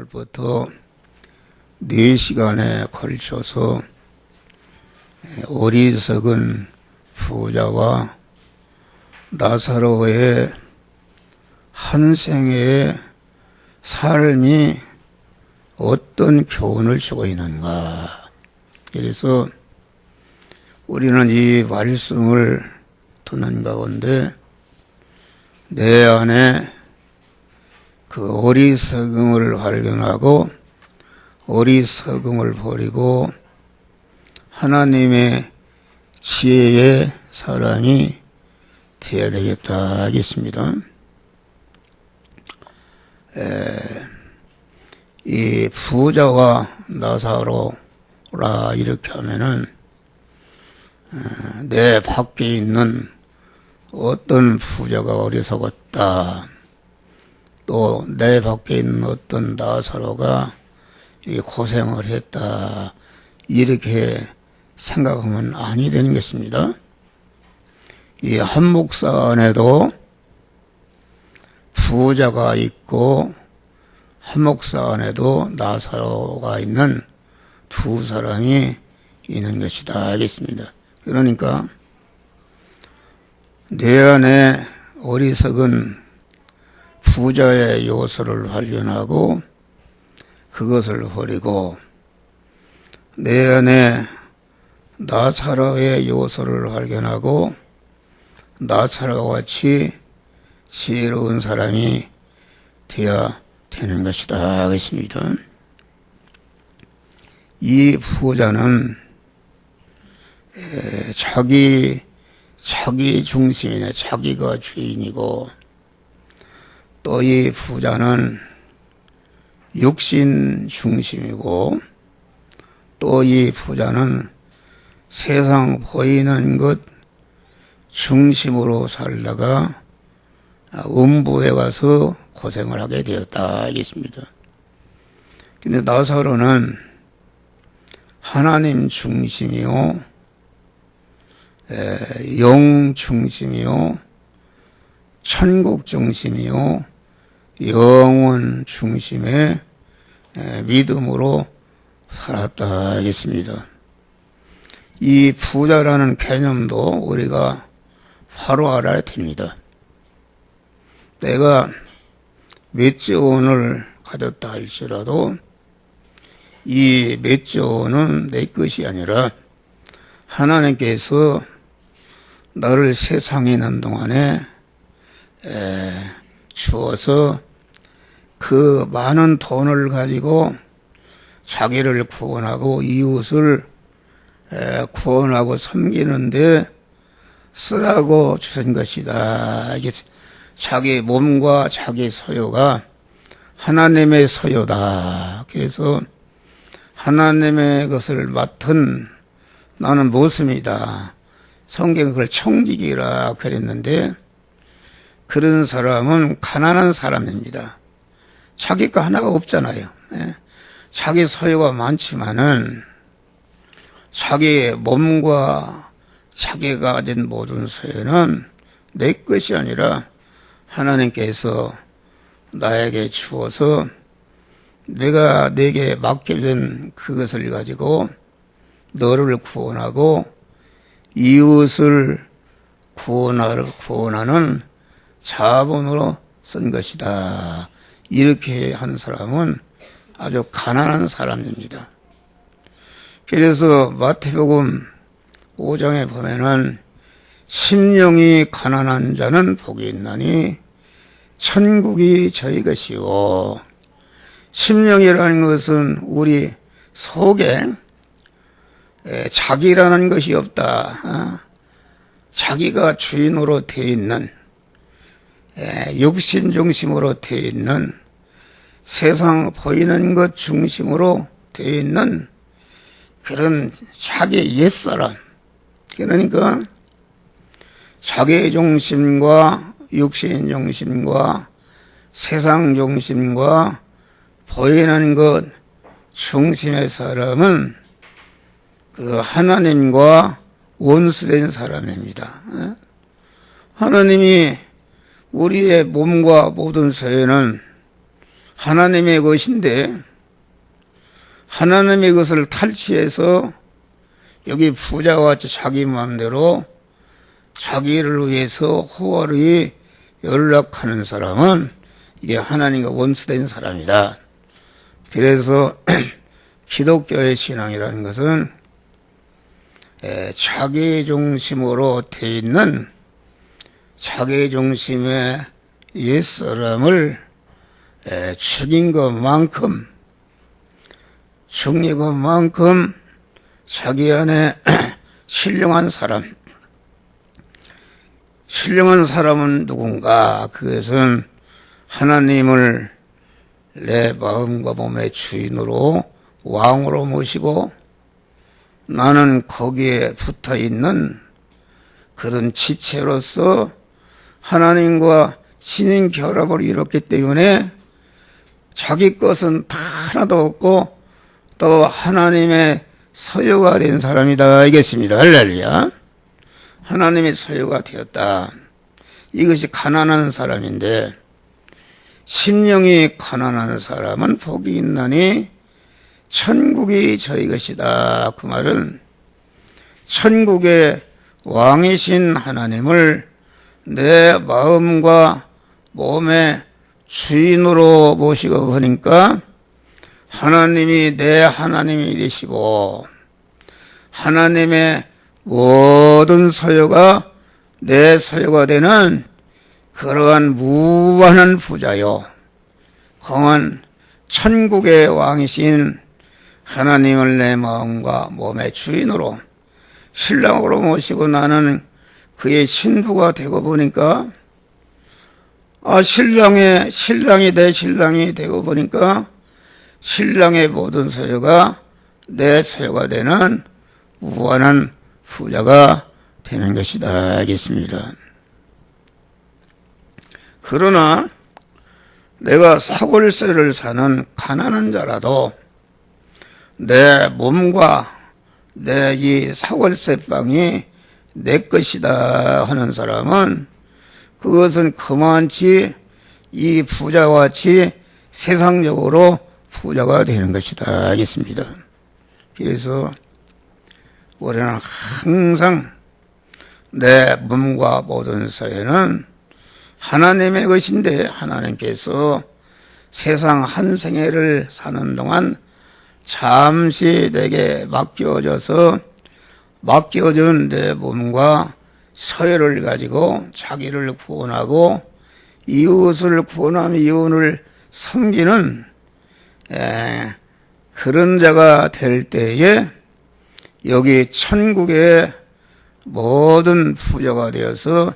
오늘부터 4시간에 걸쳐서 어리석은 부자와 나사로의 한 생애의 삶이 어떤 교훈을 주고 있는가. 그래서 우리는 이 말씀을 듣는 가운데 내 안에 그 어리석음을 발견하고 어리석음을 버리고 하나님의 지혜의 사람이 되어야 되겠다 하겠습니다. 이 부자와 나사로라 이렇게 하면은 내 밖에 있는 어떤 부자가 어리석었다. 또 내 밖에 있는 어떤 나사로가 고생을 했다. 이렇게 생각하면 아니 되는 것입니다. 이 한 목사 안에도 부자가 있고 한 목사 안에도 나사로가 있는 두 사람이 있는 것이다 하겠습니다. 그러니까 내 안에 어리석은 부자의 요소를 발견하고 그것을 버리고 내 안에 나사로의 요소를 발견하고 나사로와 같이 지혜로운 사람이 되어야 되는 것이다 하겠습니다. 이 부자는 자기 중심이네. 자기가 주인이고 또 이 부자는 육신 중심이고 또 이 부자는 세상 보이는 것 중심으로 살다가 음부에 가서 고생을 하게 되었다 하겠습니다. 근데 나사로는 하나님 중심이요, 영 중심이요, 천국 중심이요, 영원 중심의 믿음으로 살았다 하겠습니다. 이 부자라는 개념도 우리가 바로 알아야 됩니다. 내가 몇 조 원을 가졌다 할지라도 이 몇 조 원은 내 것이 아니라 하나님께서 나를 세상에 있는 동안에 주어서 그 많은 돈을 가지고 자기를 구원하고 이웃을 구원하고 섬기는데 쓰라고 주신 것이다. 이게 자기 몸과 자기 소유가 하나님의 소유다. 그래서 하나님의 것을 맡은 나는 모습이다. 성경은 그걸 청지기라 그랬는데 그런 사람은 가난한 사람입니다. 자기 거 하나가 없잖아요. 자기 소유가 많지만은 자기 몸과 자기가 가진 모든 소유는 내 것이 아니라 하나님께서 나에게 주어서 내가 내게 맡겨진 그것을 가지고 너를 구원하고 이웃을 구원하는 자본으로 쓴 것이다. 이렇게 한 사람은 아주 가난한 사람입니다. 그래서 마태복음 5장에 보면은 심령이 가난한 자는 복이 있나니 천국이 저희 것이요. 심령이라는 것은 우리 속에 자기라는 것이 없다. 자기가 주인으로 되어 있는 육신 중심으로 되어 있는 세상 보이는 것 중심으로 되어 있는 그런 자기 옛사람. 그러니까 자기 중심과 육신 중심과 세상 중심과 보이는 것 중심의 사람은 그 하나님과 원수된 사람입니다. 하나님이 우리의 몸과 모든 소유는 하나님의 것인데 하나님의 것을 탈취해서 여기 부자와 같이 자기 마음대로 자기를 위해서 호월히 연락하는 사람은 이게 하나님과 원수된 사람이다. 그래서 기독교의 신앙이라는 것은 자기 중심으로 돼 있는 자기 중심의 옛사람을 죽인 것만큼 죽인 것만큼 자기 안에 신령한 사람은 누군가? 그것은 하나님을 내 마음과 몸의 주인으로 왕으로 모시고 나는 거기에 붙어 있는 그런 지체로서 하나님과 신인 결합을 이뤘기 때문에 자기 것은 다 하나도 없고 또 하나님의 소유가 된 사람이다 이겠습니다. 할렐루야. 하나님의 소유가 되었다. 이것이 가난한 사람인데 심령이 가난한 사람은 복이 있나니 천국이 저희 것이다. 그 말은 천국의 왕이신 하나님을 내 마음과 몸의 주인으로 모시고 보니까 하나님이 내 하나님이 되시고 하나님의 모든 소유가 내 소유가 되는 그러한 무한한 부자요 공은 천국의 왕이신 하나님을 내 마음과 몸의 주인으로 신랑으로 모시고 나는 그의 신부가 되고 보니까 신랑이 내 신랑이 되고 보니까 신랑의 모든 소유가 내 소유가 되는 무한한 부자가 되는 것이다 알겠습니다. 그러나 내가 사골세를 사는 가난한 자라도 내 몸과 내 이 사골세방이 내 것이다 하는 사람은 그것은 그만치 이 부자와 같이 세상적으로 부자가 되는 것이다 알겠습니다. 그래서 우리는 항상 내 몸과 모든 사회는 하나님의 것인데 하나님께서 세상 한 생애를 사는 동안 잠시 내게 맡겨준 내 몸과 서열을 가지고 자기를 구원하고 이웃을 구원하며 이웃을 섬기는 그런 자가 될 때에 여기 천국의 모든 부자가 되어서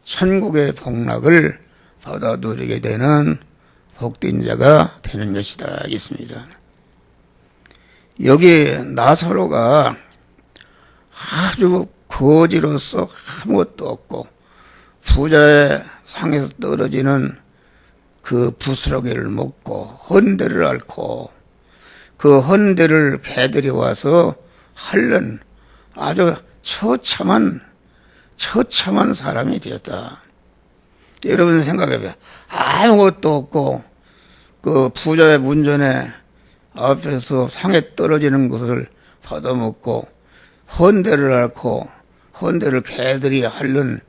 천국의 복락을 받아 누리게 되는 복된 자가 되는 것이다 하겠습니다. 여기 나사로가 아주 거지로서 아무것도 없고 부자의 상에서 떨어지는 그 부스러기를 먹고 헌대를 앓고 그 헌대를 배들이 와서 핥는 아주 처참한 사람이 되었다. 여러분 생각해봐요. 아무것도 없고 그 부자의 문전에 앞에서 상에 떨어지는 것을 받아먹고 헌대를 앓고 헌대를 개들이 핥는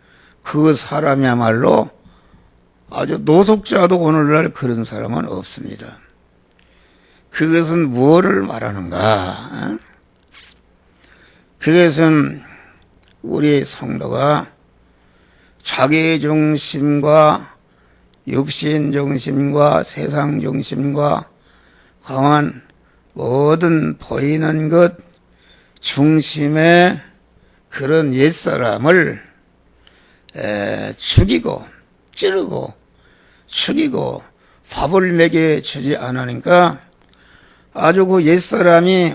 그 사람이야말로 아주 노숙자도 오늘날 그런 사람은 없습니다. 그것은 무엇을 말하는가? 그것은 우리 성도가 자기 중심과 육신 중심과 세상 중심과 강한 모든 보이는 것 중심의 그런 옛사람을 죽이고 찌르고 죽이고 밥을 먹여 주지 않으니까 아주 그 옛사람이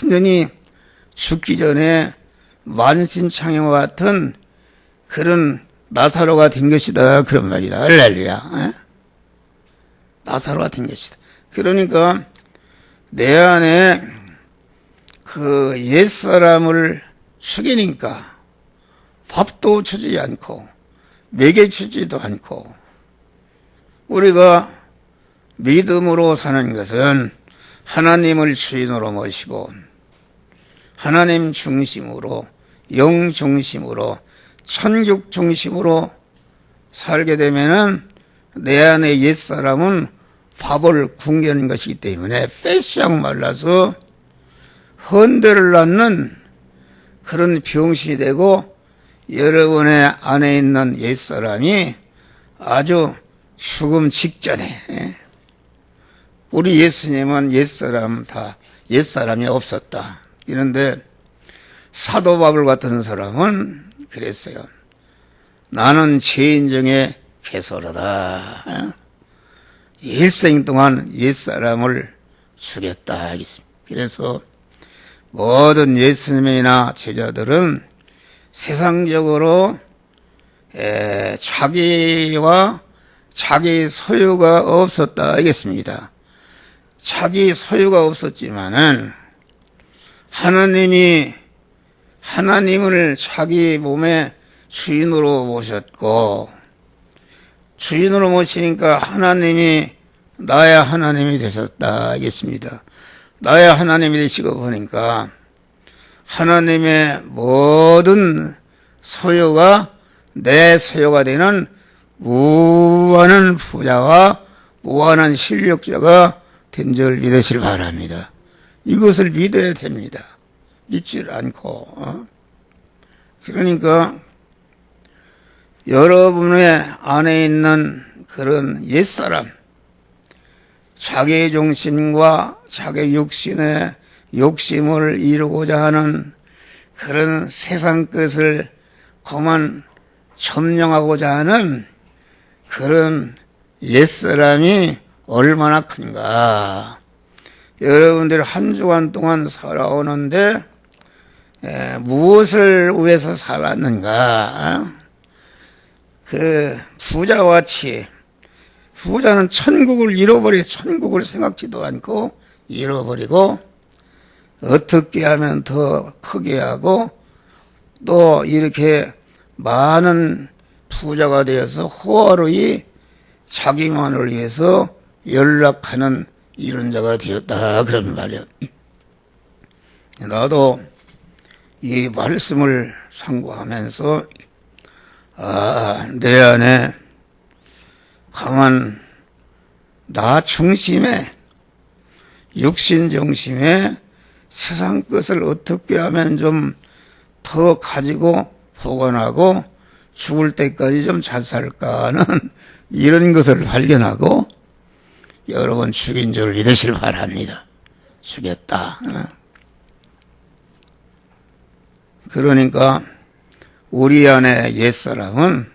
완전히 죽기 전에 만신창이와 같은 그런 나사로가 된 것이다 그런 말이다. 할렐루야. 나사로가 된 것이다. 그러니까 내 안에 그 옛사람을 죽이니까 밥도 주지 않고 먹여주지도 않고 우리가 믿음으로 사는 것은 하나님을 주인으로 모시고 하나님 중심으로 영 중심으로 천국 중심으로 살게 되면은 내 안에 옛사람은 밥을 굶기는 것이기 때문에 빼싹 말라서 헌대를 낳는 그런 병신이 되고 여러분의 안에 있는 옛사람이 아주 죽음 직전에 우리 예수님은 옛사람 다 옛사람이 없었다. 이런데 사도 바울 같은 사람은 그랬어요. 나는 죄인 중에 괴소하다. 일생 동안 옛사람을 죽였다. 그래서 모든 예수님이나 제자들은 세상적으로 자기와 자기 소유가 없었다 하겠습니다. 자기 소유가 없었지만은 하나님을 자기 몸의 주인으로 모셨고 주인으로 모시니까 하나님이 나의 하나님이 되셨다 하겠습니다. 나의 하나님이 되시고 보니까 하나님의 모든 소유가 내 소유가 되는 무한한 부자와 무한한 실력자가 된 줄 믿으시길 바랍니다. 이것을 믿어야 됩니다. 믿질 않고. 그러니까 여러분의 안에 있는 그런 옛사람, 자기 중심과 자기 육신의 욕심을 이루고자 하는 그런 세상 것을 그만 점령하고자 하는 그런 옛사람이 얼마나 큰가. 여러분들 한 주간 동안 살아오는데 무엇을 위해서 살았는가. 그 부자같이 부자는 천국을 잃어버려 천국을 생각지도 않고 잃어버리고 어떻게 하면 더 크게 하고 또 이렇게 많은 부자가 되어서 호화로이 자기만을 위해서 연락하는 이런 자가 되었다 그런 말이야. 나도 이 말씀을 상고하면서 내 안에 강한 나 중심의 육신 중심의 세상 것을 어떻게 하면 좀 더 가지고 보관하고 죽을 때까지 좀 잘 살까 하는 이런 것을 발견하고 여러분 죽인 줄 믿으실 바랍니다. 죽였다. 그러니까 우리 안에 옛사람은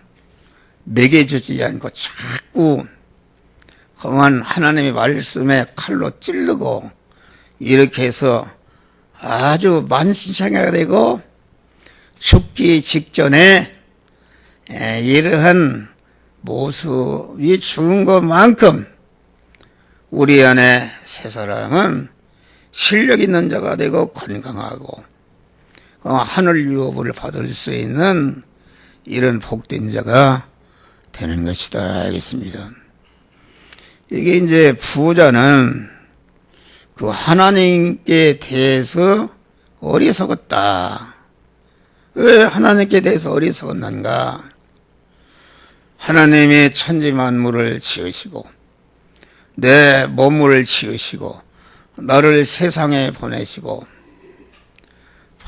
먹여주지 않고 자꾸 그만 하나님의 말씀에 칼로 찌르고 이렇게 해서 아주 만신창이가 되고 죽기 직전에 이러한 모습이 죽은 것만큼 우리 안에 새 사람은 실력 있는 자가 되고 건강하고 하늘 유업을 받을 수 있는 이런 복된 자가 되는 것이다 하겠습니다. 이게 이제 부자는 그 하나님께 대해서 어리석었다. 왜 하나님께 대해서 어리석었는가? 하나님이 천지 만물을 지으시고 내 몸을 지으시고 나를 세상에 보내시고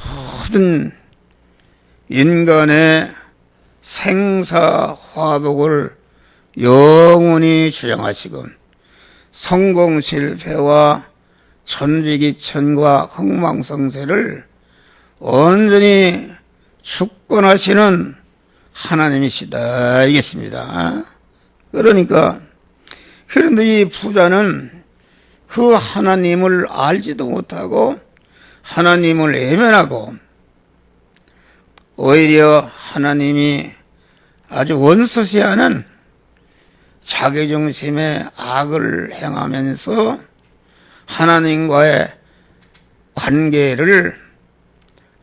모든 인간의 생사화복을 영원히 주장하시고 성공 실패와 천비기천과 흥망성쇠를 온전히 주권하시는 하나님이시다 이겠습니다. 그러니까 그런데 이 부자는 그 하나님을 알지도 못하고 하나님을 외면하고 오히려 하나님이 아주 원수시하는 자기중심의 악을 행하면서 하나님과의 관계를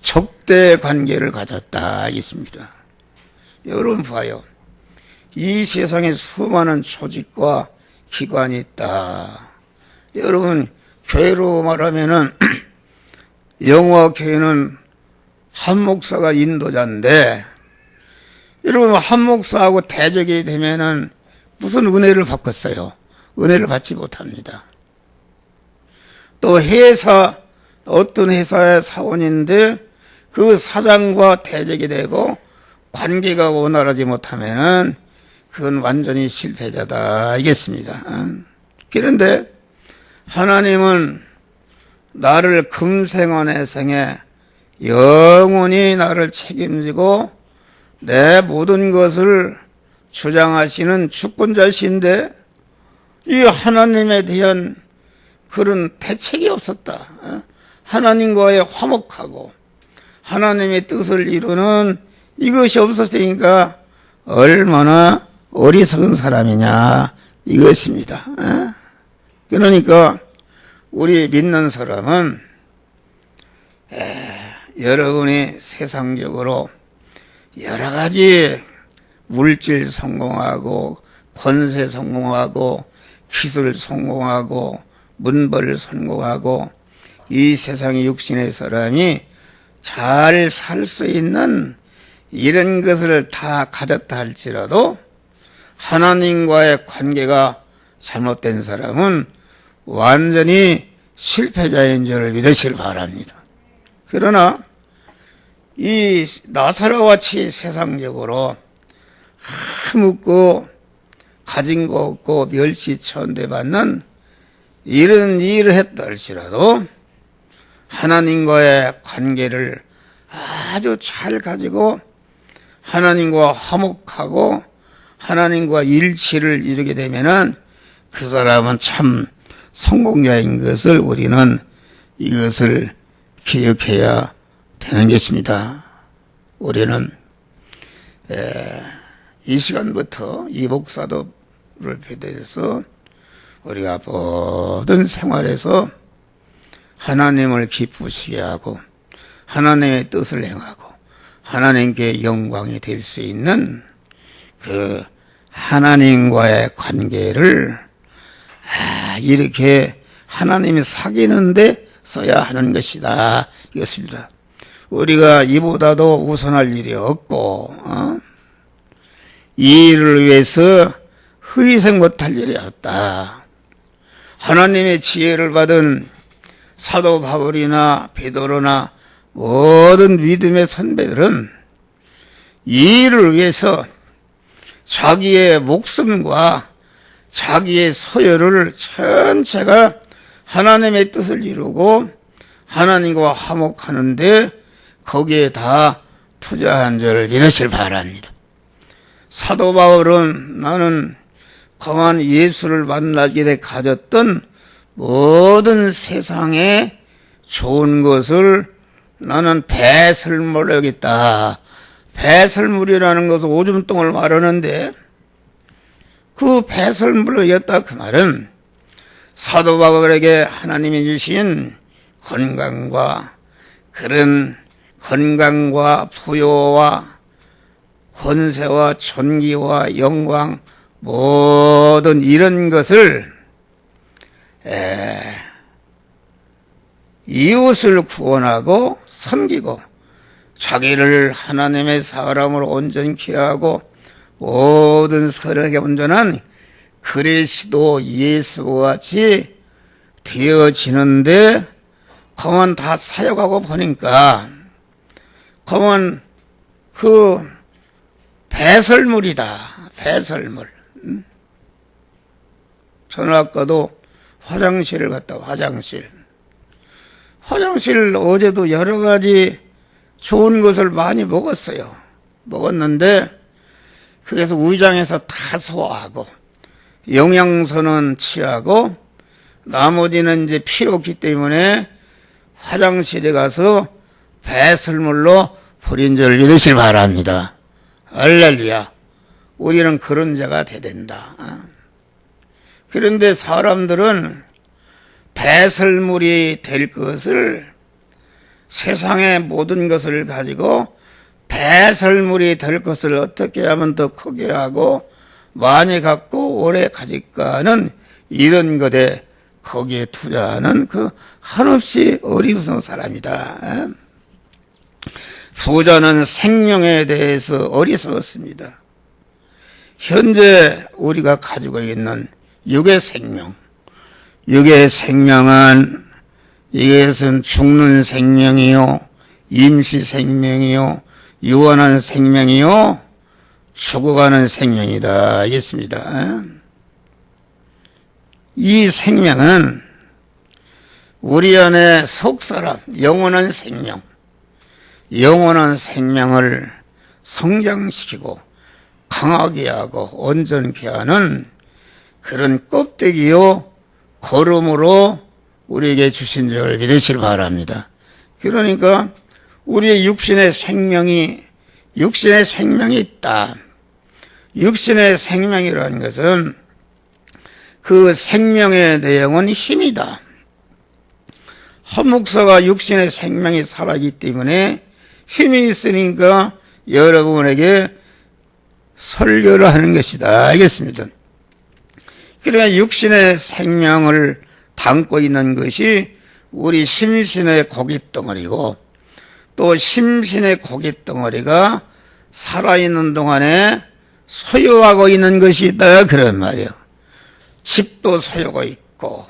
적대 관계를 가졌다 있습니다. 여러분 봐요. 이 세상에 수많은 조직과 기관이 있다. 여러분, 교회로 말하면은 영화 교회는 한 목사가 인도자인데, 여러분 한 목사하고 대적이 되면은 무슨 은혜를 받겠어요? 은혜를 받지 못합니다. 또 회사, 어떤 회사의 사원인데 그 사장과 대적이 되고 관계가 원활하지 못하면은 그건 완전히 실패자다 이겠습니다. 그런데 하나님은 나를 금생원의 생에 영원히 나를 책임지고 내 모든 것을 주장하시는 주권자신데 이 하나님에 대한 그런 대책이 없었다. 하나님과의 화목하고 하나님의 뜻을 이루는 이것이 없었으니까 얼마나 어리석은 사람이냐 이것입니다. 그러니까 우리 믿는 사람은 여러분이 세상적으로 여러 가지 물질 성공하고 권세 성공하고 기술 성공하고 문벌 성공하고 이 세상의 육신의 사람이 잘 살 수 있는 이런 것을 다 가졌다 할지라도 하나님과의 관계가 잘못된 사람은 완전히 실패자인 줄 믿으시길 바랍니다. 그러나 이 나사로와 같이 세상적으로 아무것도 가진 거 없고 멸시천대받는 이런 일을 했다 할지라도 하나님과의 관계를 아주 잘 가지고 하나님과 화목하고 하나님과 일치를 이루게 되면은 그 사람은 참 성공자인 것을 우리는 이것을 기억해야 되는 것입니다. 우리는 이 시간부터 이 목사도를 비롯해서 우리가 모든 생활에서 하나님을 기쁘시게 하고 하나님의 뜻을 행하고 하나님께 영광이 될 수 있는 그 하나님과의 관계를 이렇게 하나님이 사귀는데 써야 하는 것이다 이것입니다. 우리가 이보다도 우선할 일이 없고 이 일을 위해서 희생 못할 일이 없다. 하나님의 지혜를 받은 사도 바울이나 베드로나 모든 믿음의 선배들은 이 일을 위해서 자기의 목숨과 자기의 소유를 전체가 하나님의 뜻을 이루고 하나님과 화목하는데 거기에 다 투자한 줄 믿으시길 바랍니다. 사도 바울은 나는 그만 예수를 만나게 돼 가졌던 모든 세상의 좋은 것을 나는 배설물로 여겼다. 배설물이라는 것은 오줌똥을 말하는데 그 배설물로 여겼다 그 말은 사도 바울에게 하나님이 주신 건강과 그런 건강과 부요와 권세와 존귀와 영광 모든 이런 것을 이웃을 구원하고 섬기고 자기를 하나님의 사람으로 온전케 하고 모든 선하게 온전한 그리스도 예수와 같이 되어지는데 그만 다 사역하고 보니까 그만 그 배설물이다. 배설물. 저는 아까도 화장실을 갔다 화장실 어제도 여러 가지 좋은 것을 많이 먹었어요. 먹었는데 그래서 위장에서 다 소화하고 영양소는 취하고 나머지는 이제 필요 없기 때문에 화장실에 가서 배설물로 버린 줄 믿으시길 바랍니다. 할렐루야. 우리는 그런 자가 돼야 된다. 그런데 사람들은 배설물이 될 것을 세상의 모든 것을 가지고 배설물이 될 것을 어떻게 하면 더 크게 하고 많이 갖고 오래 가질까는 이런 것에 거기에 투자하는 그 한없이 어리석은 사람이다. 부자는 생명에 대해서 어리석었습니다. 현재 우리가 가지고 있는 육의 생명, 육의 생명은 이것은 죽는 생명이요, 임시 생명이요, 유언한 생명이요, 죽어가는 생명이다 했습니다. 이 생명은 우리 안에 속사람, 영원한 생명, 영원한 생명을 성장시키고 강하게 하고 온전케 하는 그런 껍데기요 걸음으로 우리에게 주신 줄 믿으시길 바랍니다. 그러니까 우리의 육신의 생명이 있다. 육신의 생명이라는 것은 그 생명의 내용은 힘이다. 한 목사가 육신의 생명이 살아있기 때문에 힘이 있으니까 여러분에게 설교를 하는 것이다. 알겠습니다. 그러니까 육신의 생명을 담고 있는 것이 우리 심신의 고깃덩어리고, 또 심신의 고깃덩어리가 살아있는 동안에 소유하고 있는 것이 있다 그런 말이에요. 집도 소유가 있고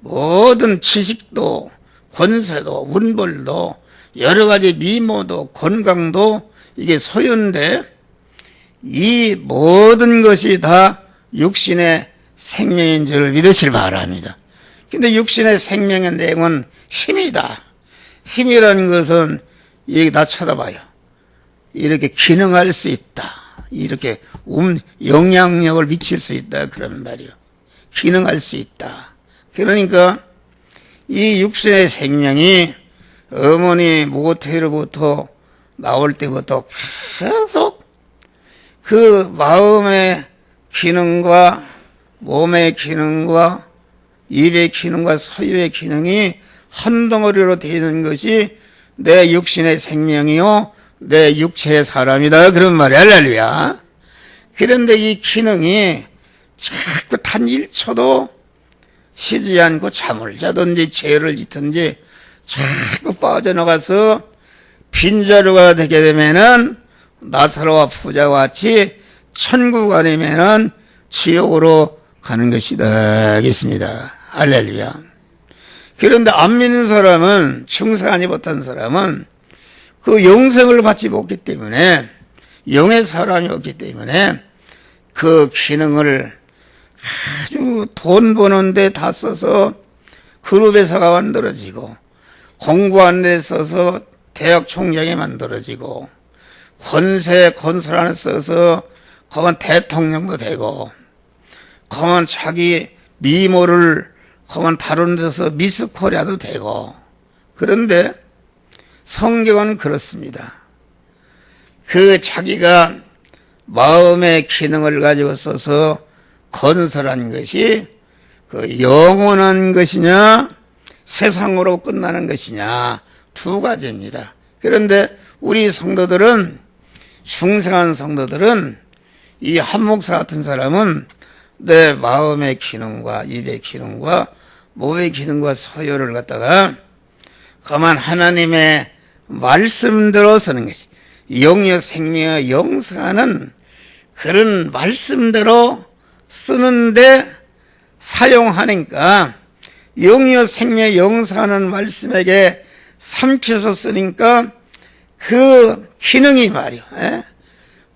모든 지식도 권세도 문벌도 여러 가지 미모도 건강도 이게 소유인데, 이 모든 것이 다 육신의 생명인 줄 믿으시길 바랍니다. 근데 육신의 생명의 내용은 힘이다. 힘이라는 것은 여기 다 쳐다봐요. 이렇게 기능할 수 있다. 이렇게 영향력을 미칠 수 있다 그런 말이요. 기능할 수 있다. 그러니까 이 육신의 생명이 어머니 모태로부터 나올 때부터 계속 그 마음의 기능과 몸의 기능과 입의 기능과 소유의 기능이 한 덩어리로 되는 것이 내 육신의 생명이요 내 육체의 사람이다 그런 말이야. 할렐루야. 그런데 이 기능이 자꾸 단 1초도 쉬지 않고 잠을 자든지 죄를 짓든지 자꾸 빠져나가서 빈자루가 되게 되면은 나사로와 부자와 같이 천국 아니면은 지옥으로 가는 것이다 하겠습니다. 할렐루야. 그런데 안 믿는 사람은, 충성하지 못한 사람은 그 영생을 받지 못했기 때문에, 영의 사람이 없기 때문에 그 기능을 아주 돈 버는데 다 써서 그룹회사가 만들어지고, 공부하는 데 써서 대학 총장이 만들어지고, 권세 건설 써서 그만 대통령도 되고, 그만 자기 미모를 그만 다루는 데서 미스 코리아도 되고. 그런데 성경은 그렇습니다. 그 자기가 마음의 기능을 가지고 써서 건설한 것이 그 영원한 것이냐 세상으로 끝나는 것이냐 두 가지입니다. 그런데 우리 성도들은, 중생한 성도들은, 이 한 목사 같은 사람은 내 마음의 기능과 입의 기능과 몸의 기능과 소유를 갖다가 그만 하나님의 말씀대로 쓰는 것이, 영의 생명의 영사는 그런 말씀대로 쓰는데 사용하니까, 영의 생명의 영사하는 말씀에게 삼켜서 쓰니까 그 기능이 말이요.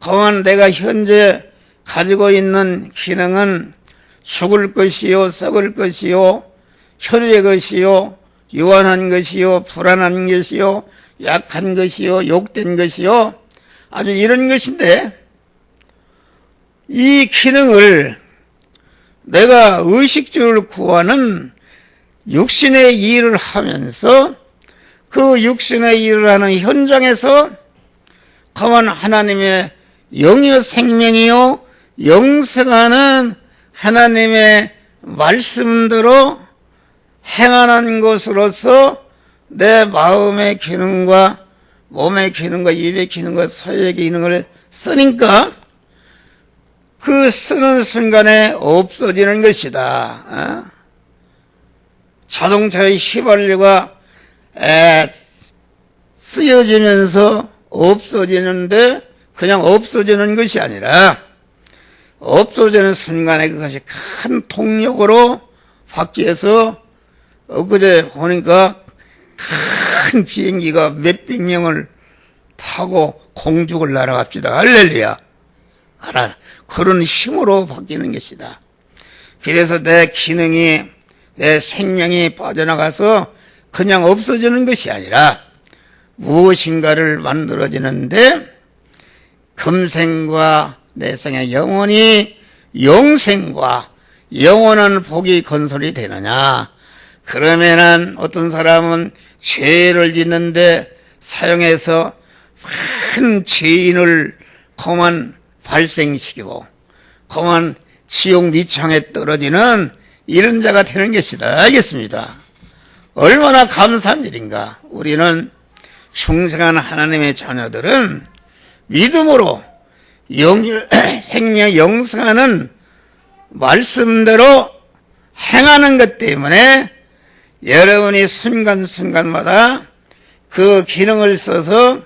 그만 내가 현재 가지고 있는 기능은 죽을 것이요, 썩을 것이요, 혈의 것이요, 유한한 것이요, 불안한 것이요, 약한 것이요, 욕된 것이요, 아주 이런 것인데, 이 기능을 내가 의식주를 구하는 육신의 일을 하면서 그 육신의 일을 하는 현장에서 가만 하나님의 영의 생명이요 영생하는 하나님의 말씀대로 행하는 것으로서 내 마음의 기능과 몸의 기능과 입의 기능과 소유의 기능을 쓰니까 그 쓰는 순간에 없어지는 것이다. 자동차의 휘발유가 쓰여지면서 없어지는데 그냥 없어지는 것이 아니라 없어지는 순간에 그것이 큰 동력으로 바뀌어서 엊그제 보니까 큰 비행기가 몇백 명을 타고 공중을 날아갑시다. 할렐루야. 그런 힘으로 바뀌는 것이다. 그래서 내 기능이, 내 생명이 빠져나가서 그냥 없어지는 것이 아니라 무엇인가를 만들어지는데 금생과 내생의 영혼이 영생과 영원한 복이 건설이 되느냐. 그러면은 어떤 사람은 죄를 짓는데 사용해서 큰 죄인을 그만 발생시키고 그만 지옥 미창에 떨어지는 이런 자가 되는 것이다. 알겠습니다. 얼마나 감사한 일인가. 우리는 충성한 하나님의 자녀들은 믿음으로 생명 영생하는 말씀대로 행하는 것 때문에 여러분이 순간순간마다 그 기능을 써서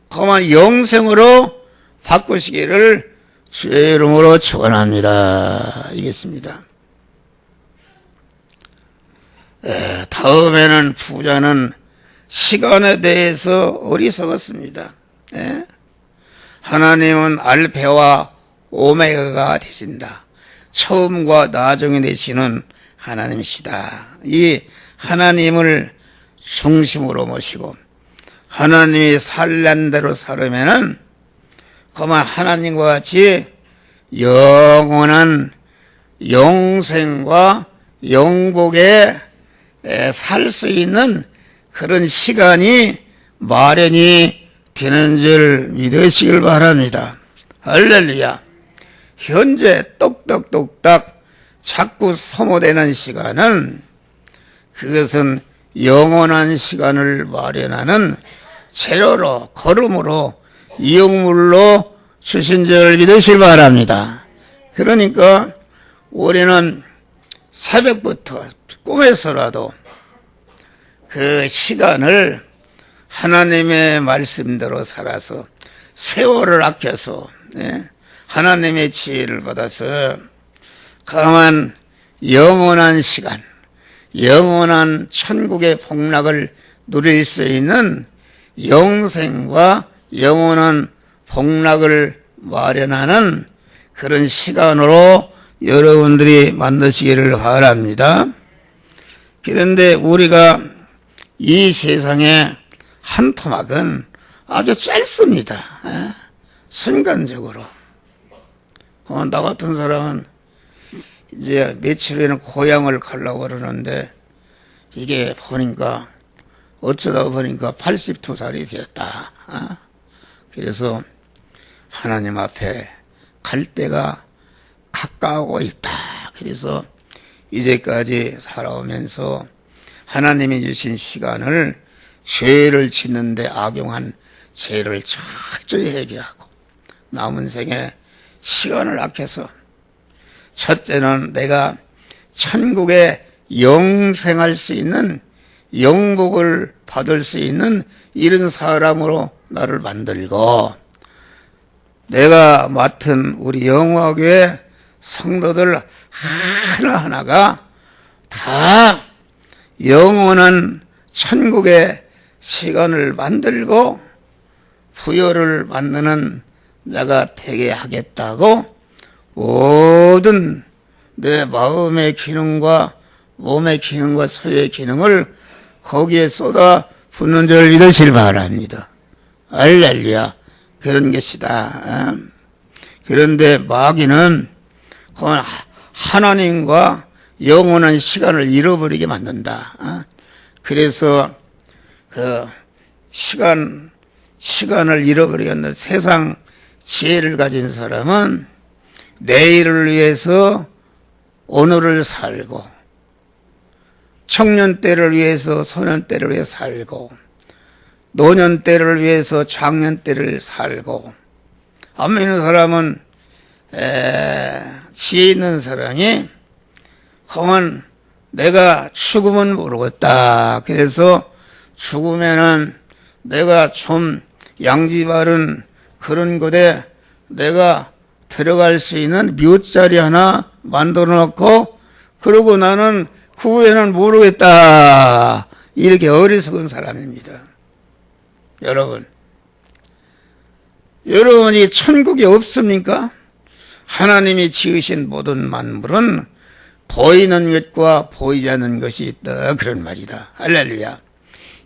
그만 영생으로 바꾸시기를 주의 이름으로 축원합니다. 알겠습니다. 다음에는 부자는 시간에 대해서 어리석었습니다. 하나님은 알파와 오메가가 되신다. 처음과 나중에 되시는 하나님이시다. 이 하나님을 중심으로 모시고 하나님이 살란 대로 살으면은 그만 하나님과 같이 영원한 영생과 영복에 살 수 있는 그런 시간이 마련이 되는 줄 믿으시길 바랍니다. 할렐루야. 현재 똑딱똑딱 자꾸 소모되는 시간은 그것은 영원한 시간을 마련하는 재료로, 걸음으로, 이용물로 주신 줄 믿으시길 바랍니다. 그러니까 우리는 새벽부터 꿈에서라도 그 시간을 하나님의 말씀대로 살아서 세월을 아껴서 하나님의 지혜를 받아서 가만 영원한 시간, 영원한 천국의 복락을 누릴 수 있는 영생과 영원한 복락을 마련하는 그런 시간으로 여러분들이 만드시기를 바랍니다. 그런데 우리가 이 세상의 한 토막은 아주 짧습니다. 순간적으로. 나 같은 사람은 이제 며칠 후에는 고향을 가려고 그러는데 이게 보니까 어쩌다 보니까 82살이 되었다. 그래서 하나님 앞에 갈 때가 가까우고 있다. 그래서 이제까지 살아오면서 하나님이 주신 시간을 죄를 짓는데 악용한 죄를 철저히 회개하고 남은 생에 시간을 아껴서 첫째는 내가 천국에 영생할 수 있는 영복을 받을 수 있는 이런 사람으로 나를 만들고 내가 맡은 우리 영화교회 성도들 하나하나가 다 영원한 천국의 시간을 만들고 부여를 만드는 자가 되게 하겠다고 모든 내 마음의 기능과 몸의 기능과 소의 기능을 거기에 쏟아 붓는 줄 믿으시길 바랍니다. 할렐루야. 그런 것이다. 그런데 마귀는 하나님과 영원한 시간을 잃어버리게 만든다. 그래서 그 시간을 잃어버리는 세상 지혜를 가진 사람은 내일을 위해서 오늘을 살고 청년 때를 위해서 소년 때를 위해 살고 노년 때를 위해서 장년 때를 살고 안 믿는 사람은 지혜 있는 사람이 그만 내가 죽으면 모르겠다. 그래서 죽으면은 내가 좀 양지 바른 그런 곳에 내가 들어갈 수 있는 묘자리 하나 만들어 놓고 그러고 나는 그 후에는 모르겠다. 이렇게 어리석은 사람입니다. 여러분이 천국이 없습니까? 하나님이 지으신 모든 만물은 보이는 것과 보이지 않는 것이 있다. 그런 말이다. 할렐루야.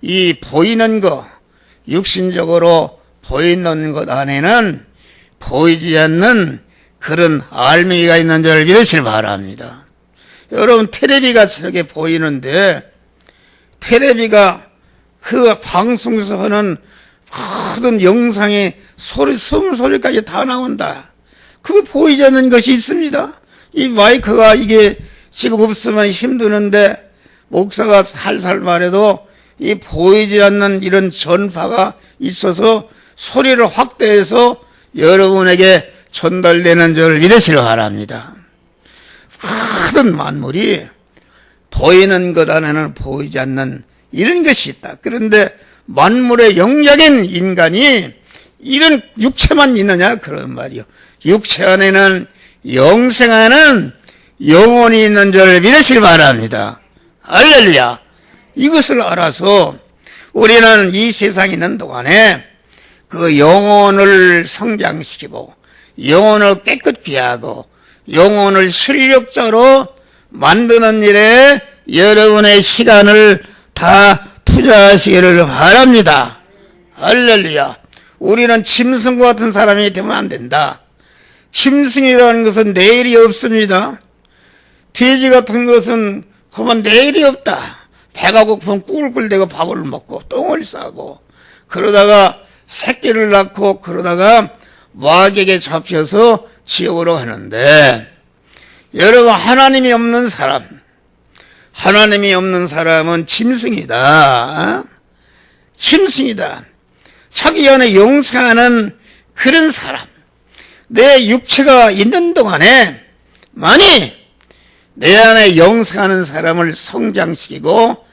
이 보이는 것, 육신적으로 보이는 것 안에는 보이지 않는 그런 알맹이가 있는 줄 믿으시길 바랍니다. 여러분, 텔레비가 저렇게 보이는데 텔레비가 그 방송에서 하는 모든 영상의 소리, 숨소리까지 다 나온다. 그거 보이지 않는 것이 있습니다. 이 마이크가 이게 지금 없으면 힘드는데 목사가 살살 말해도 이 보이지 않는 이런 전파가 있어서 소리를 확대해서 여러분에게 전달되는 줄 믿으시길 바랍니다. 모든 만물이 보이는 것 안에는 보이지 않는 이런 것이 있다. 그런데 만물의 영적인 인간이 이런 육체만 있느냐 그런 말이요. 육체 안에는 영생하는 영혼이 있는 줄 믿으시길 바랍니다. 할렐루야. 이것을 알아서 우리는 이 세상에 있는 동안에 그 영혼을 성장시키고 영혼을 깨끗게 하고 영혼을 실력자로 만드는 일에 여러분의 시간을 다 투자하시기를 바랍니다. 할렐루야. 우리는 짐승과 같은 사람이 되면 안 된다. 짐승이라는 것은 내일이 없습니다. 돼지 같은 것은 그만 내일이 없다. 배가 고프면 꿀꿀대고 밥을 먹고 똥을 싸고 그러다가 새끼를 낳고 그러다가 마귀에게 잡혀서 지옥으로 가는데 여러분, 하나님이 없는 사람은 짐승이다. 짐승이다. 자기 안에 영생하는 그런 사람. 내 육체가 있는 동안에 만일 내 안에 영생하는 사람을 성장시키고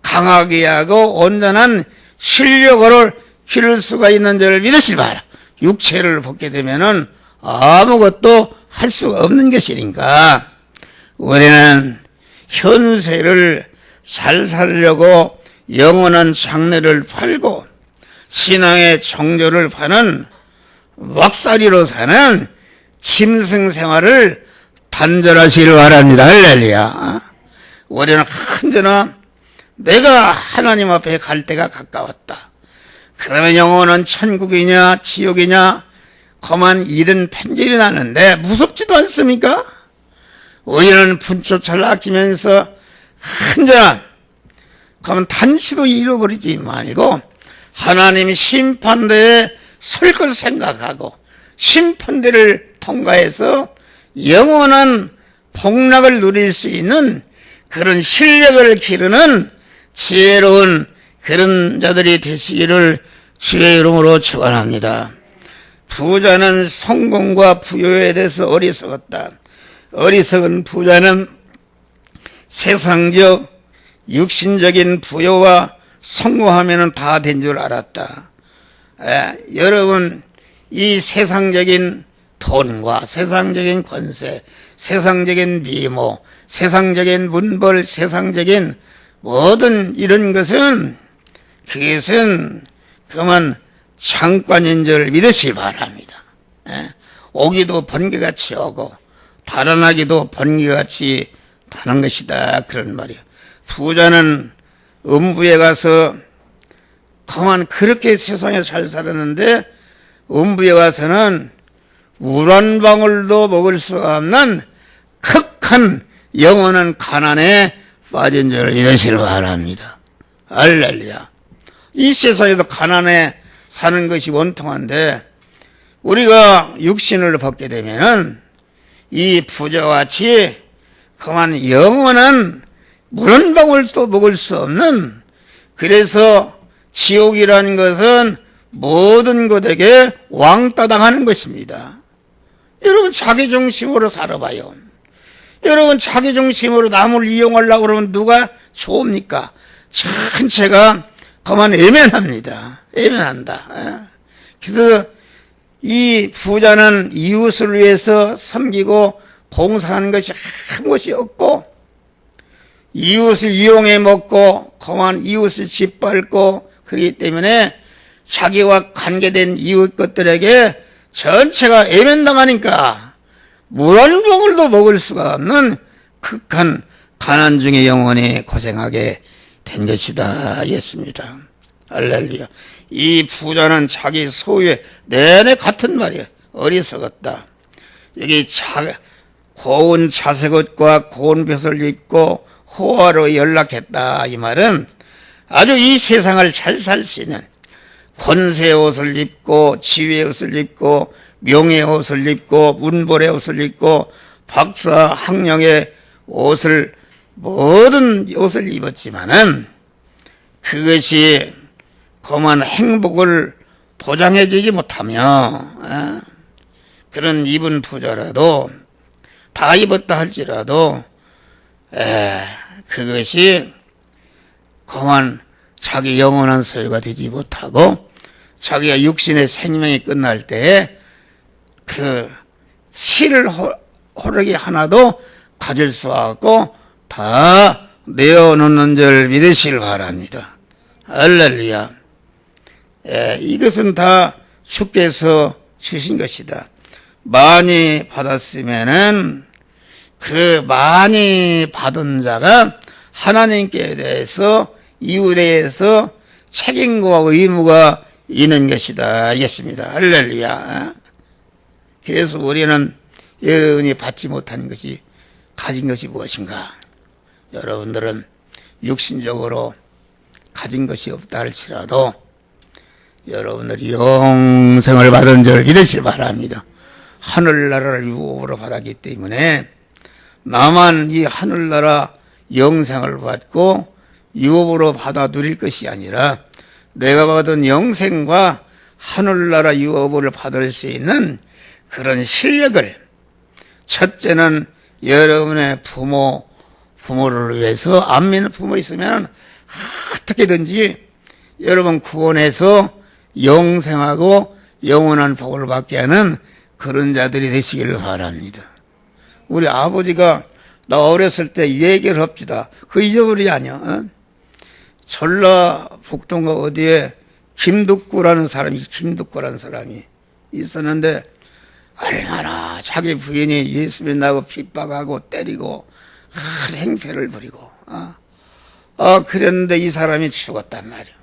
강하게 하고 온전한 실력을 기를 수가 있는 줄을 믿으시기 바랍니다. 육체를 벗게 되면은 아무것도 할 수가 없는 것이니까 우리는 현세를 잘 살려고 영원한 장래를 팔고 신앙의 정조를 파는 왁살이로 사는 짐승 생활을 단절하시길 바랍니다. 할렐루야. 우리는 언제나 내가 하나님 앞에 갈 때가 가까웠다. 그러면 영혼은 천국이냐 지옥이냐 그만 이런 편견이 나는데 무섭지도 않습니까? 우리는 분초차를 아끼면서 언제나 그러면 단시도 잃어버리지 말고 하나님 심판대에 설 것 생각하고 심판대를 통과해서 영원한 복락을 누릴 수 있는 그런 실력을 기르는 지혜로운 그런 자들이 되시기를 주의 이름으로 축원합니다. 부자는 성공과 부요에 대해서 어리석었다. 어리석은 부자는 세상적 육신적인 부요와 성공하면 다 된 줄 알았다. 여러분, 이 세상적인 돈과 세상적인 권세, 세상적인 미모, 세상적인 문벌, 세상적인 모든 이런 것은 그것은 그만 잠깐인 줄 믿으시기 바랍니다. 오기도 번개같이 오고 달아나기도 번개같이 다는 것이다. 그런 말이에요. 부자는 음부에 가서 그만 그렇게 세상에 잘 살았는데 음부에 가서는 물 한 방울도 먹을 수 없는 극한 영원한 가난에 빠진 줄 믿으시길 바랍니다. 할렐루야. 이 세상에도 가난에 사는 것이 원통한데 우리가 육신을 벗게 되면은 이 부자와 같이 그만 영원한 물 한 방울도 먹을 수 없는, 그래서 지옥이라는 것은 모든 것에게 왕따당하는 것입니다. 여러분 자기 중심으로 살아봐요. 여러분 자기 중심으로 남을 이용하려고 그러면 누가 좋습니까? 전체가 그만 애매합니다. 애매한다. 그래서 이 부자는 이웃을 위해서 섬기고 봉사하는 것이 아무것이 없고 이웃을 이용해 먹고 그만 이웃을 짓밟고 그렇기 때문에 자기와 관계된 이웃 것들에게 전체가 애면당하니까 물 한 방울도 먹을 수가 없는 극한 가난 중에 영원히 고생하게 된 것이다 했습니다. 할렐루야. 이 부자는 자기 소유에 내내 같은 말이에요. 어리석었다. 여기 고운 자색옷과 고운 벼슬을 입고 호화로 연락했다. 이 말은 아주 이 세상을 잘 살 수 있는 권세의 옷을 입고 지위의 옷을 입고 명예의 옷을 입고 문벌의 옷을 입고 박사 학령의 옷을 모든 옷을 입었지만은 그것이 그만 행복을 보장해 주지 못하며 그런 입은 부자라도 다 입었다 할지라도 그것이 그만 자기 영원한 소유가 되지 못하고 자기가 육신의 생명이 끝날 때에 그 실을 호르기 하나도 가질 수 없고 다 내어놓는 줄 믿으시길 바랍니다. 할렐루야. 이것은 다 주께서 주신 것이다. 많이 받았으면은 그 많이 받은 자가 하나님께 대해서 이웃에 대해서 책임과 의무가 있는 것이다 하겠습니다. 할렐루야. 그래서 우리는 여러분이 받지 못한 것이 가진 것이 무엇인가? 여러분들은 육신적으로 가진 것이 없다 할지라도 여러분들이 영생을 받은 줄 믿으시기 바랍니다. 하늘나라를 유업으로 받았기 때문에 나만 이 하늘나라 영생을 받고 유업으로 받아 누릴 것이 아니라 내가 받은 영생과 하늘나라 유업을 받을 수 있는 그런 실력을 첫째는 여러분의 부모를 위해서 안 믿는 부모 있으면 어떻게든지 여러분 구원해서 영생하고 영원한 복을 받게 하는 그런 자들이 되시기를 바랍니다. 우리 아버지가 나 어렸을 때 얘기를 합시다. 그 잊어버리지 아니야. 전라북도인가 어디에 김덕구라는 사람이 있었는데 얼마나 자기 부인이 예수 믿는다고 핍박하고 때리고 행패를 부리고 그랬는데 이 사람이 죽었단 말이야.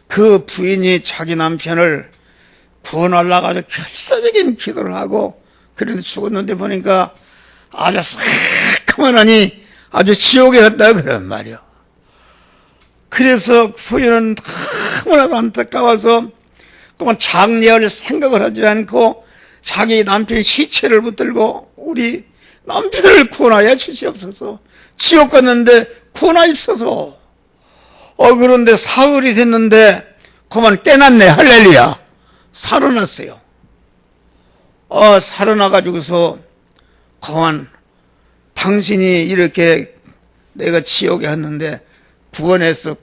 그 부인이 자기 남편을 구원하려고 아주 결사적인 기도를 하고 그런데 죽었는데 보니까 아주 새까만하니 아주 지옥에 갔다 그런 말이야. 그래서 부인은 너무나도 안타까워서 그만 장례할 생각을 하지 않고 자기 남편 시체를 붙들고 우리 남편을 구원하여 주시옵소서. 지옥 갔는데 구원하옵소서. 그런데 사흘이 됐는데 그만 깨났네. 할렐루야. 살아났어요. 살아나가지고서 그만 당신이 이렇게 내가 지옥에 왔는데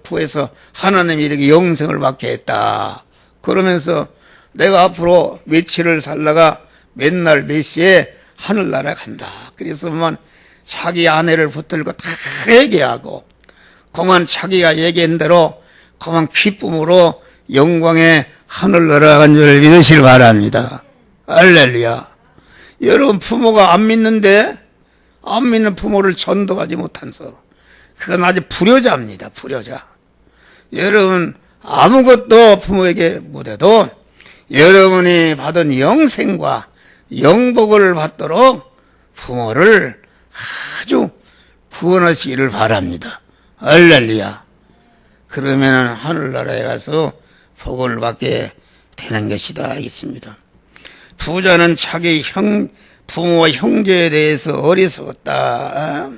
구해서 하나님이 이렇게 영생을 받게 했다. 그러면서 내가 앞으로 며칠을 살다가 맨날 몇 시에 하늘나라에 간다. 그래서만 자기 아내를 붙들고 다 얘기하고 그만 자기가 얘기한 대로 그만 기쁨으로 영광의 하늘나라 간 줄 믿으시길 바랍니다. 할렐루야. 여러분 부모가 안 믿는데 안 믿는 부모를 전도하지 못한서 그건 아주 불효자입니다. 불효자. 여러분 아무것도 부모에게 못해도 여러분이 받은 영생과 영복을 받도록 부모를 아주 구원하시기를 바랍니다. 할렐루야. 그러면 하늘나라에 가서 복을 받게 되는 것이다 하겠습니다. 부자는 자기 부모와 형제에 대해서 어리석었다.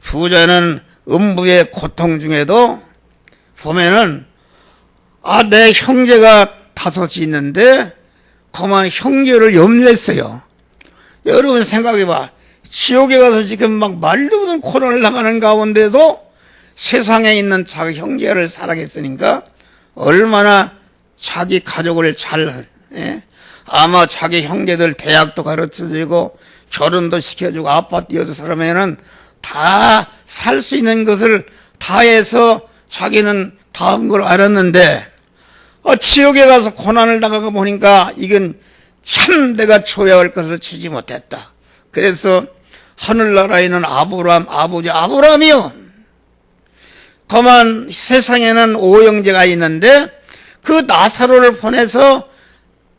부자는 음부의 고통 중에도 보면은 내 형제가 5이 있는데 그만 형제를 염려했어요. 여러분 생각해봐. 지옥에 가서 지금 막 말도 못하는 고난을 당하는 가운데도 세상에 있는 자기 형제를 사랑했으니까 얼마나 자기 가족을 아마 자기 형제들 대학도 가르쳐주고 결혼도 시켜주고 아파트 사람에는 다 살 수 있는 것을 다 해서 자기는 다 한 걸 알았는데 지옥에 가서 고난을 당하고 보니까 이건 참 내가 줘야 할 것을 주지 못했다. 그래서 하늘나라에 있는 아버지 아브라함이요. 그만 세상에는 오형제가 있는데 그 나사로를 보내서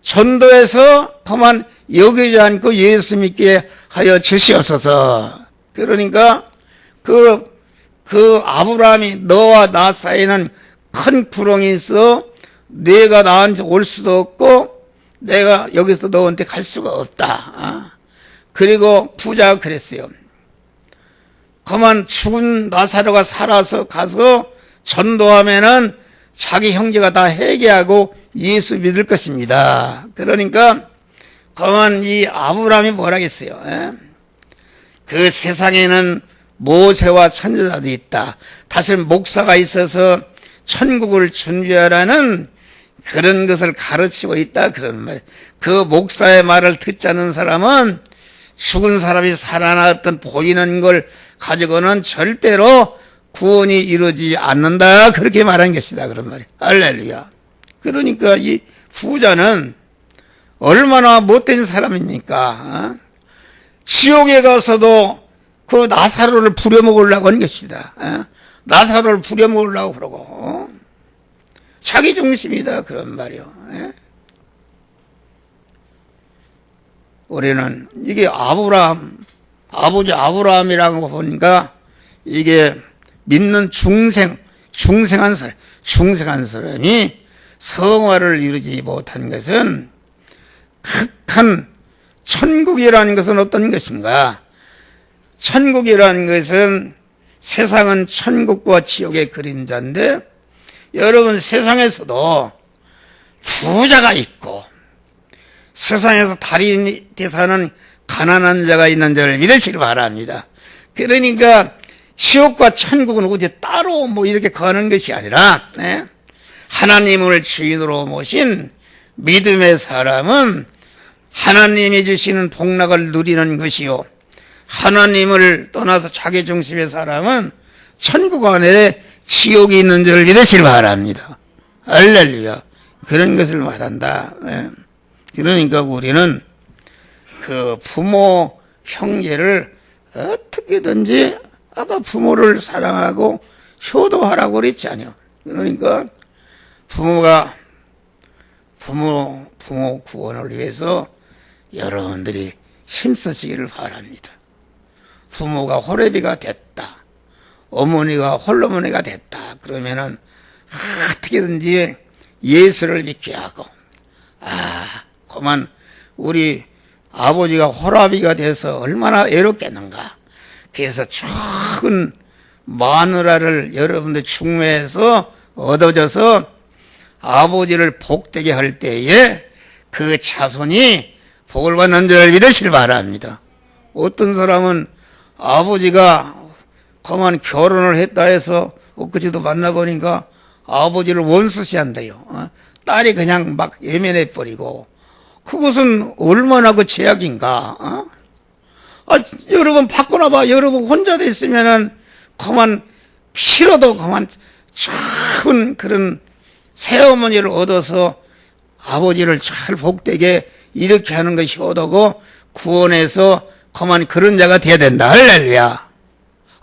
전도해서 그만 여기지 않고 예수 믿게 하여 주시옵소서. 그러니까 그 아브라함이 너와 나 사이에는 큰 구렁이 있어 내가 나한테 올 수도 없고 내가 여기서 너한테 갈 수가 없다. 그리고 부자가 그랬어요. 그만 죽은 나사로가 살아서 가서 전도하면은 자기 형제가 다 회개하고 예수 믿을 것입니다. 그러니까 그만 이 아브라함이 뭐라겠어요? 그 세상에는 모세와 선지자도 있다. 다시 목사가 있어서 천국을 준비하라는 그런 것을 가르치고 있다. 그런 말. 그 목사의 말을 듣지 않는 사람은 죽은 사람이 살아났던 보이는 걸 가지고는 절대로 구원이 이루어지지 않는다. 그렇게 말한 것이다. 그런 말이에요. 할렐루야. 그러니까 이 부자는 얼마나 못된 사람입니까? 지옥에 가서도 그 나사로를 부려먹으려고 하는 것이다. 나사로를 부려먹으려고 그러고 자기 중심이다. 그런 말이요. 우리는 이게 아버지 아브라함이라고 보니까 이게 믿는 중생한 사람이 성화를 이루지 못한 것은 극한 천국이라는 것은 어떤 것인가? 천국이라는 것은 세상은 천국과 지옥의 그림자인데 여러분 세상에서도 부자가 있고 세상에서 달인이 사는 가난한 자가 있는 줄 믿으시기 바랍니다. 그러니까 지옥과 천국은 어디 따로 이렇게 가는 것이 아니라 하나님을 주인으로 모신 믿음의 사람은 하나님이 주시는 복락을 누리는 것이요 하나님을 떠나서 자기 중심의 사람은 천국 안에 지옥이 있는 줄 믿으시기 바랍니다. 할렐루야. 그런 것을 말한다. 그러니까 우리는 그 부모 형제를 어떻게든지 아까 부모를 사랑하고 효도하라고 그랬잖아요. 그러니까 부모 구원을 위해서 여러분들이 힘쓰시기를 바랍니다. 부모가 호레비가 됐다. 어머니가 홀로머니가 됐다. 그러면은 어떻게든지 예수를 믿게 하고 그만 우리 아버지가 호라비가 돼서 얼마나 애롭겠는가. 그래서 좋은 마누라를 여러분들 중매해서 얻어져서 아버지를 복되게 할 때에 그 자손이 복을 받는 줄 믿으시길 바랍니다. 어떤 사람은 아버지가 그만 결혼을 했다 해서 엊그제도 만나보니까 아버지를 원수시한대요. 딸이 그냥 막 예면해버리고 그것은 얼마나 그 죄악인가. 여러분 바꿔놔봐. 여러분 혼자 됐으면은 그만 싫어도 그만 좋은 그런 새어머니를 얻어서 아버지를 잘 복되게 이렇게 하는 것이 효도고 구원해서 그만 그런 자가 돼야 된다. 할렐루야.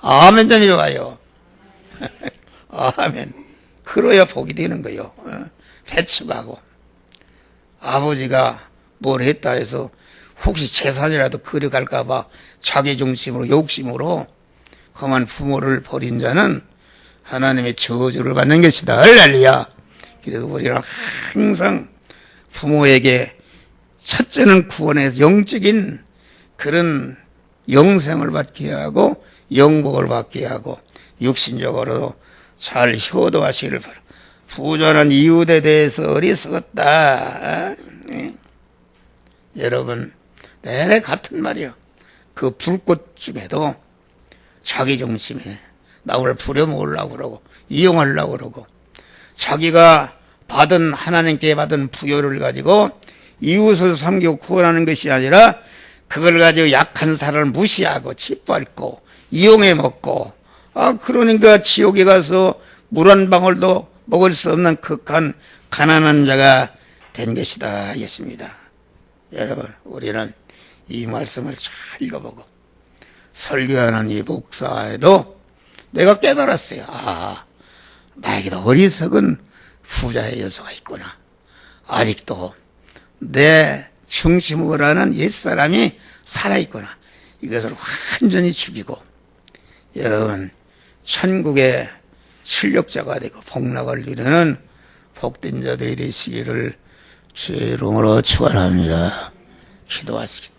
아멘 좀 해봐요. 아멘. 그래야 복이 되는 거요. 배척하고 아버지가 뭘 했다 해서 혹시 재산이라도 그려갈까봐 자기 중심으로 욕심으로 그만 부모를 버린 자는 하나님의 저주를 받는 것이다. 할렐루야. 그래서 우리는 항상 부모에게 첫째는 구원해서 영적인 그런 영생을 받게 하고 영복을 받게 하고 육신적으로도 잘 효도하시기를 바랍니다. 부자는 이웃에 대해서 어리석었다. 여러분, 내내 같은 말이요. 그 불꽃 중에도 자기 중심에 나를 부려먹으려고 그러고 이용하려고 그러고 자기가 받은 하나님께 받은 부여를 가지고 이웃을 섬기고 구원하는 것이 아니라 그걸 가지고 약한 사람을 무시하고 짓밟고 이용해 먹고 그러니까 지옥에 가서 물 한 방울도 먹을 수 없는 극한 가난한 자가 된 것이다 했습니다. 여러분, 우리는 이 말씀을 잘 읽어보고 설교하는 이 목사에도 내가 깨달았어요. 나에게도 어리석은 부자의 요소가 있구나. 아직도 내 중심으로 하는 옛사람이 살아있구나. 이것을 완전히 죽이고 여러분 천국의 실력자가 되고 복락을 이루는 복된 자들이 되시기를 주의 이름으로 축원합니다. 기도하시기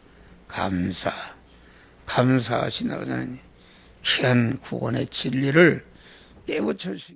감사하시나 보다는 귀한 구원의 진리를 깨우쳐 주시기